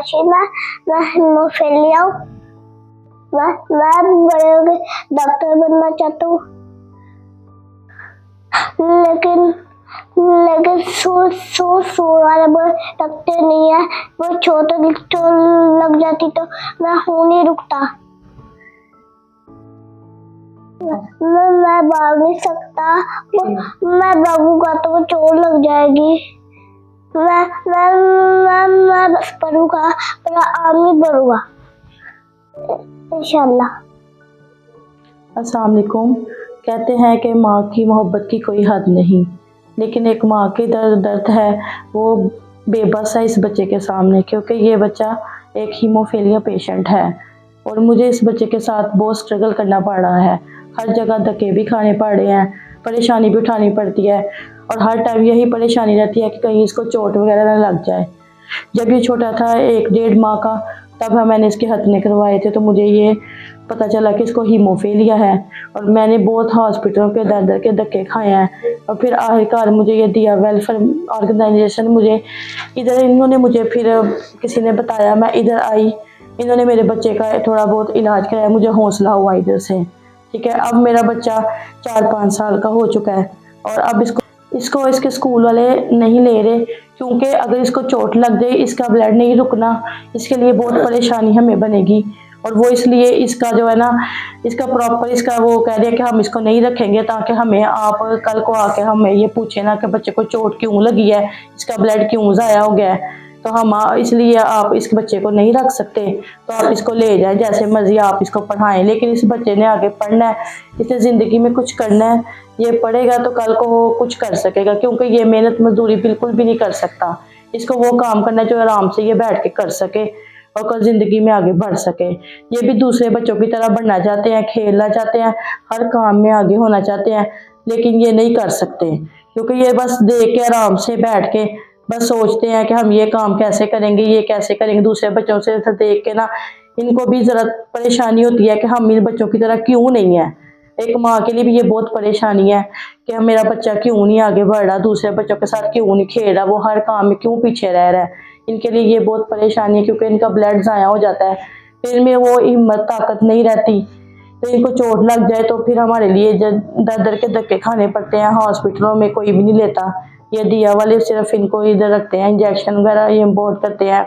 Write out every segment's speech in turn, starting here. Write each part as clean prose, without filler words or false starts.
काशी में मैं हीमोफीलिया हूँ। मैं बड़े होके डॉक्टर बनना चाहता हूँ, लेकिन सो वाले वो डॉक्टर नहीं है। वो छोटे लग जाती तो मैं हो नहीं रुकता। मैं भाग नहीं सकता, मैं भागूंगा तो वो चोट लग जाएगी। मैं बस पढ़ूंगा, पर आगे बढ़ूंगा इंशाल्लाह। अस्सलाम वालेकुम। कहते हैं कि माँ की मोहब्बत की कोई हद नहीं, लेकिन एक माँ की दर्द है वो बेबस है इस बच्चे के सामने, क्योंकि ये बच्चा एक हीमोफीलिया पेशेंट है और मुझे इस बच्चे के साथ बहुत स्ट्रगल करना पड़ रहा है। हर जगह धक्के भी खाने पड़ रहे हैं, परेशानी भी उठानी पड़ती है और हर टाइम यही परेशानी रहती है कि कहीं इसको चोट वगैरह ना लग जाए। जब ये छोटा था 1-1.5 माह का, तब मैंने इसके हथने करवाए थे तो मुझे ये पता चला कि इसको हीमोफीलिया है और मैंने बहुत हॉस्पिटलों के दर के धक्के खाए हैं और फिर आखिरकार मुझे ये दिया वेलफेयर ऑर्गेनाइजेशन, मुझे इधर इन्होंने मुझे फिर किसी ने बताया, मैं इधर आई, इन्होंने मेरे बच्चे का थोड़ा बहुत इलाज कराया, मुझे हौसला हुआ इधर से। ठीक है, अब मेरा बच्चा 4-5 साल का हो चुका है और अब इसको इसके स्कूल वाले नहीं ले रहे, क्योंकि अगर इसको चोट लग गई, इसका ब्लड नहीं रुकना, इसके लिए बहुत परेशानी हमें बनेगी और वो इसलिए इसका जो है ना, इसका प्रॉपर इसका वो कह रहे हैं कि हम इसको नहीं रखेंगे ताकि हमें आप कल को आके हमें ये पूछे ना कि बच्चे को चोट क्यों लगी है, इसका ब्लड क्यों ज़ाया हो गया है, तो हम इसलिए आप इस बच्चे को नहीं रख सकते, तो आप इसको ले जाएं, जैसे मर्जी आप इसको पढ़ाएं। लेकिन इस बच्चे ने आगे पढ़ना है, इसे ज़िंदगी में कुछ करना है, ये पढ़ेगा तो कल को वो कुछ कर सकेगा, क्योंकि ये मेहनत मजदूरी बिल्कुल भी नहीं कर सकता। इसको वो काम करना है जो आराम से ये बैठ के कर सके और कल ज़िंदगी में आगे बढ़ सके। ये भी दूसरे बच्चों की तरह बढ़ना चाहते हैं, खेलना चाहते हैं, हर काम में आगे होना चाहते हैं, लेकिन ये नहीं कर सकते, क्योंकि ये बस देख के आराम से बैठ के बस सोचते हैं कि हम ये काम कैसे करेंगे, ये कैसे करेंगे। दूसरे बच्चों से देख के ना इनको भी ज़रा परेशानी होती है कि हम इन बच्चों की तरह क्यों नहीं है। एक माँ के लिए भी ये बहुत परेशानी है कि मेरा बच्चा क्यों नहीं आगे बढ़ रहा, दूसरे बच्चों के साथ क्यों नहीं खेल रहा, वो हर काम में क्यों पीछे रह रहा है। इनके लिए ये बहुत परेशानी है, क्योंकि इनका ब्लड ज़ाया हो जाता है, फिर में वो हिम्मत ताकत नहीं रहती, तो इनको चोट लग जाए तो फिर हमारे लिए दर के धक्के खाने पड़ते हैं। हॉस्पिटलों में कोई भी नहीं लेता, ये दिया वाले सिर्फ इनको इधर रखते हैं, इंजेक्शन वगैरह ये बहुत करते हैं।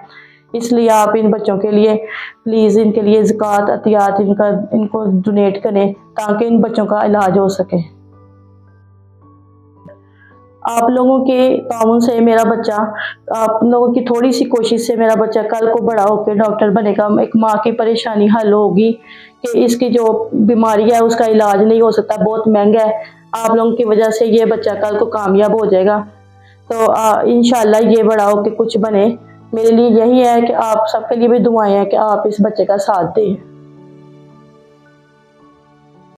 इसलिए आप इन बच्चों के लिए प्लीज़ इनके लिए ज़कात अतियात इनको डोनेट करें ताकि इन बच्चों का इलाज हो सके। आप लोगों के ताउन से मेरा बच्चा, आप लोगों की थोड़ी सी कोशिश से मेरा बच्चा कल को बड़ा होकर डॉक्टर बनेगा। एक माँ की परेशानी हल होगी कि इसकी जो बीमारी है उसका इलाज नहीं हो सकता, बहुत महंगा है। आप लोगों की वजह से ये बच्चा कल को कामयाब हो जाएगा, तो इंशाल्लाह ये बड़ा होकर कुछ बने। मेरे लिए यही है कि आप सबके लिए भी दुआएं हैं कि आप इस बच्चे का साथ दें।